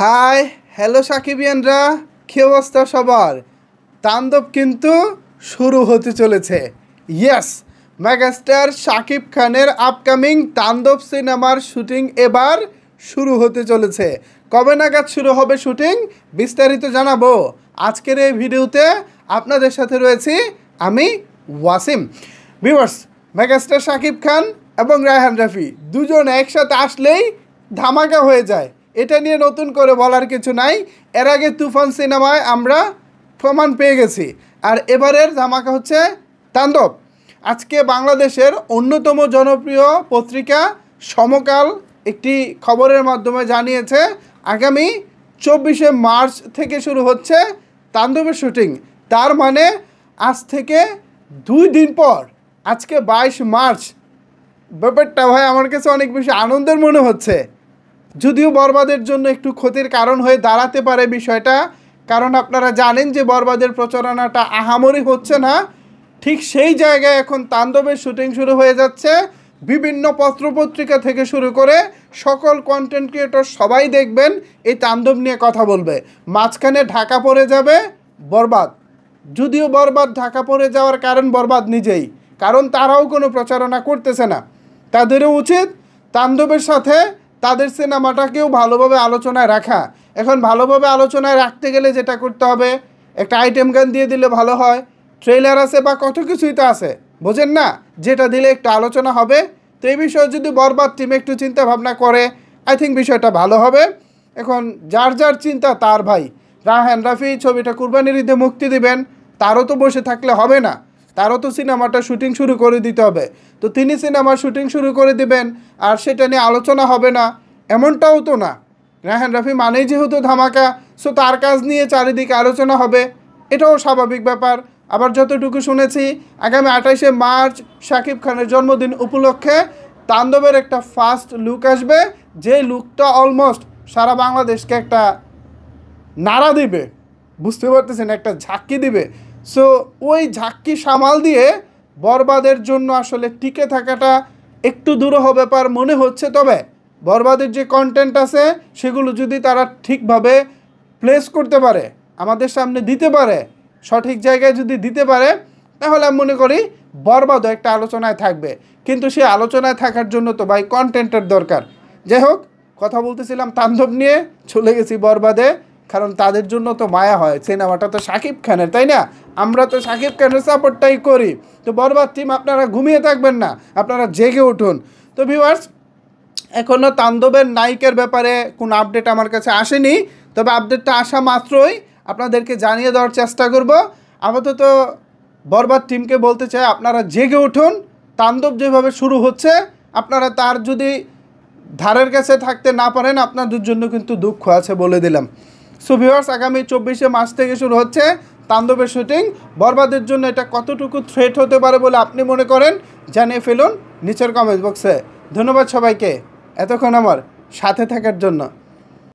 Hi hello সাকিবিয়ানরা, কী অবস্থা সবার? তাণ্ডব কিন্তু শুরু হতে চলেছে। ইয়েস, মেগাস্টার শাকিব খানের আপকামিং তাণ্ডব সিনেমার শুটিং এবার শুরু হতে চলেছে। কবে নাগাদ শুরু হবে শুটিং বিস্তারিত জানাবো আজকের এই ভিডিওতে। আপনাদের সাথে রয়েছি আমি ওয়াসিম। ভিউয়ার্স, মেগাস্টার শাকিব খান এবং রায়হান রাফি দুজন একসাথে আসলেই ধামাকা হয়ে যায়, এটা নিয়ে নতুন করে বলার কিছু নাই। এর আগে তুফান সিনেমায় আমরা প্রমাণ পেয়ে গেছি, আর এবারের ধামাকা হচ্ছে তাণ্ডব। আজকে বাংলাদেশের অন্যতম জনপ্রিয় পত্রিকা সমকাল একটি খবরের মাধ্যমে জানিয়েছে আগামী 24শে মার্চ থেকে শুরু হচ্ছে তাণ্ডবের শুটিং। তার মানে আজ থেকে 2 দিন পর, আজকে 22 মার্চ। ব্যাপারটা ভাই আমার কাছে অনেক বেশি আনন্দের মনে হচ্ছে, যদিও বরবাদের জন্য একটু ক্ষতির কারণ হয়ে দাঁড়াতে পারে বিষয়টা, কারণ আপনারা জানেন যে বরবাদের প্রচারণাটা আহামরি হচ্ছে না। ঠিক সেই জায়গায় এখন তাণ্ডবের শুটিং শুরু হয়ে যাচ্ছে। বিভিন্ন পত্রপত্রিকা থেকে শুরু করে সকল কন্টেন্ট ক্রিয়েটর সবাই দেখবেন এই তাণ্ডব নিয়ে কথা বলবে। মাঝখানে ঢাকা পড়ে যাবে বরবাদ, যদিও বরবাদ ঢাকা পড়ে যাওয়ার কারণ বরবাদ নিজেই, কারণ তারাও কোনো প্রচারণা করতেছে না। তাদেরও উচিত তাণ্ডবের সাথে তাদের সিনেমাটাকেও ভালোভাবে আলোচনায় রাখা। এখন ভালোভাবে আলোচনায় রাখতে গেলে যেটা করতে হবে, একটা আইটেম গান দিয়ে দিলে ভালো হয়, ট্রেলার আছে বা কত কিছুই তো আছে, বোঝেন না, যেটা দিলে একটু আলোচনা হবে। তো এই বিষয়ে যদি বরবাদ টিম একটু চিন্তা ভাবনা করে, আই থিঙ্ক বিষয়টা ভালো হবে। এখন যার যার চিন্তা তার ভাই। রায়হান রাফি ছবিটা কুরবানির ঈদে মুক্তি দিবেন, তারও তো বসে থাকলে হবে না, তারও তো সিনেমাটা শুটিং শুরু করে দিতে হবে। তো তিনি সিনেমার শুটিং শুরু করে দিবেন আর সেটা নিয়ে আলোচনা হবে না, এমনটাও তো না। রায়হান রাফি মানেই যেহেতু ধামাকা, সো তার কাজ নিয়ে চারিদিকে আলোচনা হবে, এটাও স্বাভাবিক ব্যাপার। আবার যতটুকু শুনেছি আগামী 28শে মার্চ শাকিব খানের জন্মদিন উপলক্ষে তাণ্ডবের একটা ফার্স্ট লুক আসবে, যে লুকটা অলমোস্ট সারা বাংলাদেশকে একটা নাড়া দিবে, বুঝতে পারতেছেন, একটা ঝাঁকি দিবে। সো ওই ঝাঁকি সামাল দিয়ে বরবাদের জন্য আসলে টিকে থাকাটা একটু দুরূহ ব্যাপার মনে হচ্ছে। তবে বরবাদের যে কন্টেন্ট আছে সেগুলো যদি তারা ঠিকভাবে প্লেস করতে পারে, আমাদের সামনে দিতে পারে, সঠিক জায়গায় যদি দিতে পারে, তাহলে আমি মনে করি বরবাদও একটা আলোচনায় থাকবে। কিন্তু সেই আলোচনায় থাকার জন্য তো ভাই কন্টেন্টের দরকার। যাই হোক, কথা বলতেছিলাম তাণ্ডব নিয়ে, চলে গেছি বরবাদে, কারণ তাদের জন্য তো মায়া হয়, সিনেমাটা তো শাকিব খানের, তাই না? আমরা তো শাকিব খানের সাপোর্টটাই করি। তো বরবাদ টিম আপনারা ঘুমিয়ে থাকবেন না, আপনারা জেগে উঠুন। তো ভিউয়ার্স, এখনও তাণ্ডবের নায়িকার ব্যাপারে কোনো আপডেট আমার কাছে আসেনি, তবে আপডেটটা আসা মাত্রই আপনাদেরকে জানিয়ে দেওয়ার চেষ্টা করব। আপাতত বরবাদ টিমকে বলতে চাই, আপনারা জেগে উঠুন। তাণ্ডব যেভাবে শুরু হচ্ছে, আপনারা তার যদি ধারের কাছে থাকতে না পারেন, আপনাদের জন্য কিন্তু দুঃখ আছে বলে দিলাম। সো ভিউয়ার্স, আগামী 24শে মার্চ থেকে শুরু হচ্ছে তাণ্ডবের শুটিং। বরবাদের জন্য এটা কতটুকু থ্রেট হতে পারে বলে আপনি মনে করেন জানিয়ে ফেলুন নিচের কমেন্ট বক্সে। ধন্যবাদ সবাইকে এতক্ষণ আমার সাথে থাকার জন্য।